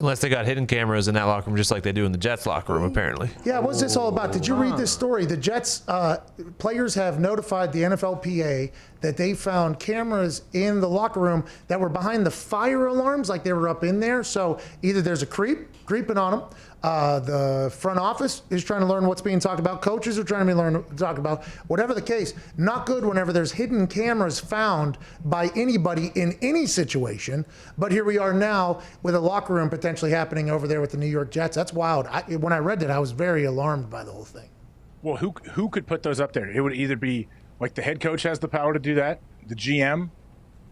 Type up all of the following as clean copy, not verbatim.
Unless they got hidden cameras in that locker room, just like they do in the Jets locker room, apparently. Yeah, what's this all about? Did you read this story? The Jets players have notified the NFLPA that they found cameras in the locker room that were behind the fire alarms, like they were up in there. So either there's a creeping on them. The front office is trying to learn what's being talked about. Coaches are trying to talk about. Whatever the case, not good whenever there's hidden cameras found by anybody in any situation. But here we are now with a locker room potentially happening over there with the New York Jets. That's wild. When I read that, I was very alarmed by the whole thing. Well, who could put those up there? It would either be like the head coach has the power to do that, the GM,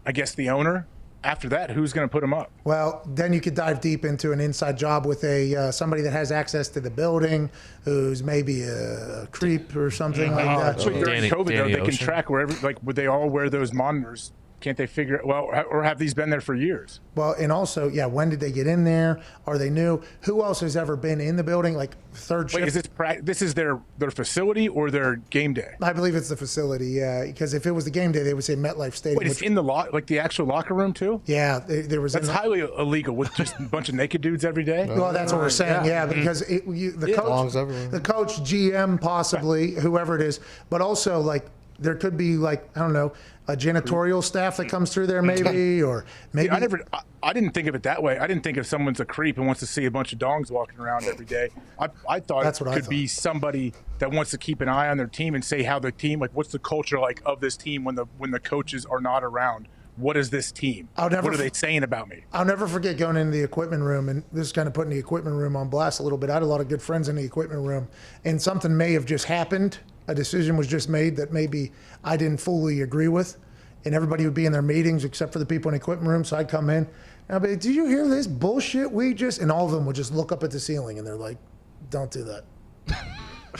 I guess the owner. After that, who's going to put them up? Well, then you could dive deep into an inside job with somebody that has access to the building, who's maybe a creep or something like that. So during COVID, though, they can track wherever. Like, would they all wear those monitors? Can't they figure it? Well, or have these been there for years? Well, and also, yeah, when did they get in there? Are they new? Who else has ever been in the building? Like third shift? Wait, is this is their facility or their game day? I believe it's the facility, yeah. Because if it was the game day, they would say MetLife Stadium. Wait, it's in the like the actual locker room too? Yeah, there was. That's highly illegal with just a bunch of naked dudes every day. Well, that's what we're saying, yeah, because the coach, GM, possibly whoever it is, but also like there could be like I don't know. A janitorial staff that comes through there, maybe, or maybe. Yeah, I didn't think of it that way. I didn't think if someone's a creep and wants to see a bunch of dongs walking around every day. I thought it could be somebody that wants to keep an eye on their team and say how the team, like, what's the culture like of this team when the coaches are not around. What is this team? What are they saying about me? I'll never forget going into the equipment room, and this is kind of putting the equipment room on blast a little bit. I had a lot of good friends in the equipment room, and something may have just happened. A decision was just made that maybe I didn't fully agree with, and everybody would be in their meetings except for the people in the equipment room. So I'd come in, and I'd be like, did you hear this bullshit and all of them would just look up at the ceiling, and they're like, don't do that.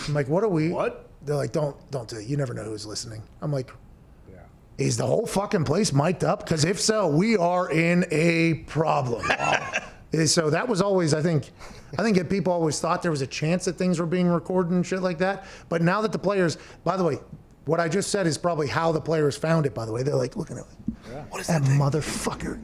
I'm like, what are we? What? They're like, don't do it. You never know who's listening. I'm like, is the whole fucking place mic'd up? Because if so, we are in a problem. So that was always, I think that people always thought there was a chance that things were being recorded and shit like that. But now that the players, by the way, what I just said is probably how the players found it, by the way. They're like, looking at it. Yeah. What is that motherfucker?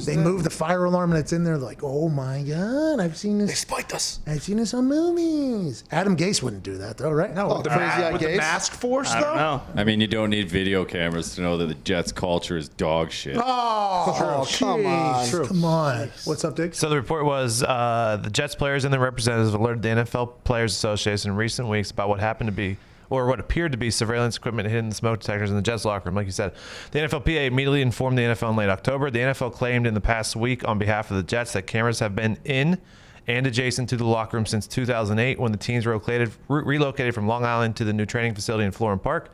They moved the fire alarm and it's in there. Like, oh my God, I've seen this. They spiked us. I've seen this on movies. Adam Gase wouldn't do that, though, right? No, the crazy guy with Gase. the mask force, though? No. I mean, you don't need video cameras to know that the Jets culture is dog shit. Oh, come on. Come on. What's up, Dick? So the report was the Jets players and their representatives alerted the NFL Players Association in recent weeks about what happened to be, or what appeared to be, surveillance equipment hidden smoke detectors in the Jets locker room. Like you said, the NFLPA immediately informed the NFL in late October. The NFL claimed in the past week on behalf of the Jets that cameras have been in and adjacent to the locker room since 2008 when the teams relocated from Long Island to the new training facility in Florham Park.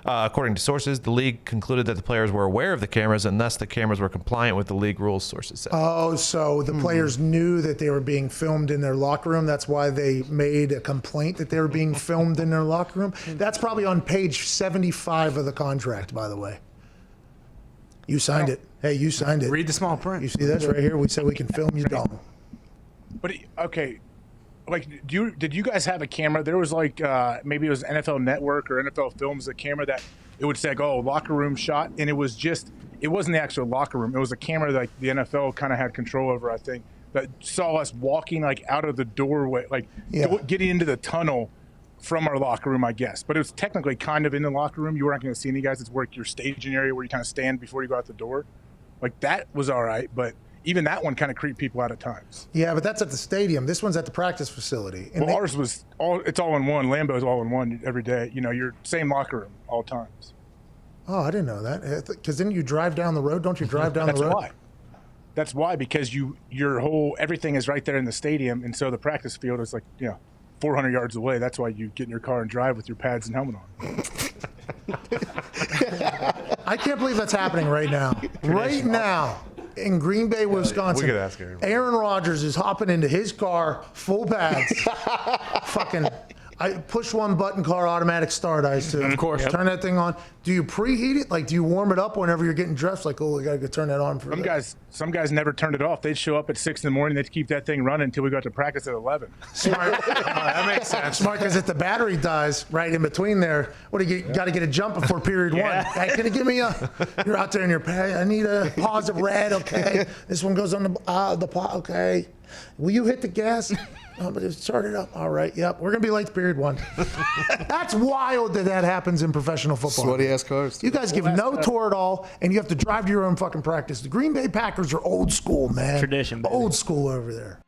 According to sources, the league concluded that the players were aware of the cameras and thus the cameras were compliant with the league rules, sources said. Oh, so the players knew that they were being filmed in their locker room. That's why they made a complaint that they were being filmed in their locker room. That's probably on page 75 of the contract, by the way. You signed it. Hey, you signed it. Read the small print. You see this right here? We said we can film you dong. But okay, like, did you guys have a camera? There was like maybe it was NFL Network or NFL Films, a camera that it would say like, oh, locker room shot, and it wasn't the actual locker room. It was a camera that the NFL kind of had control over, I think, that saw us walking like out of the doorway, like getting into the tunnel from our locker room, I guess. But it was technically kind of in the locker room. You weren't going to see any guys. It's where your staging area where you kind of stand before you go out the door. Like that was all right, but even that one kind of creeped people out at times. Yeah, but that's at the stadium. This one's at the practice facility. And ours was it's all in one. Lambeau's all in one every day. You know, your same locker room all times. Oh, I didn't know that. Because didn't you drive down the road? Don't you drive down the road? Why. That's why, because your whole everything is right there in the stadium, and so the practice field is like 400 yards away. That's why you get in your car and drive with your pads and helmet on. I can't believe that's happening right now. Right now. In Green Bay, Wisconsin, Aaron Rodgers is hopping into his car, full pads, fucking push one button car, automatic start, I assume. Of course. Turn that thing on. Do you preheat it? Like, do you warm it up whenever you're getting dressed? Like, oh, we got to go turn that on for some guys never turned it off. They'd show up at 6 in the morning. They'd keep that thing running until we got to practice at 11. Smart. That makes sense. Smart, because if the battery dies right in between there, what do you got to get a jump before period one? Hey, can you give me you're out there in your pay. I need a pause of red, okay? This one goes on the pot, okay? Will you hit the gas? Oh, but it started up. All right, yep. We're going to be late to period one. That's wild that happens in professional football. Sweaty ass cars. You guys give no tour at all, and you have to drive to your own fucking practice. The Green Bay Packers are old school, man. Tradition, baby. Old school over there.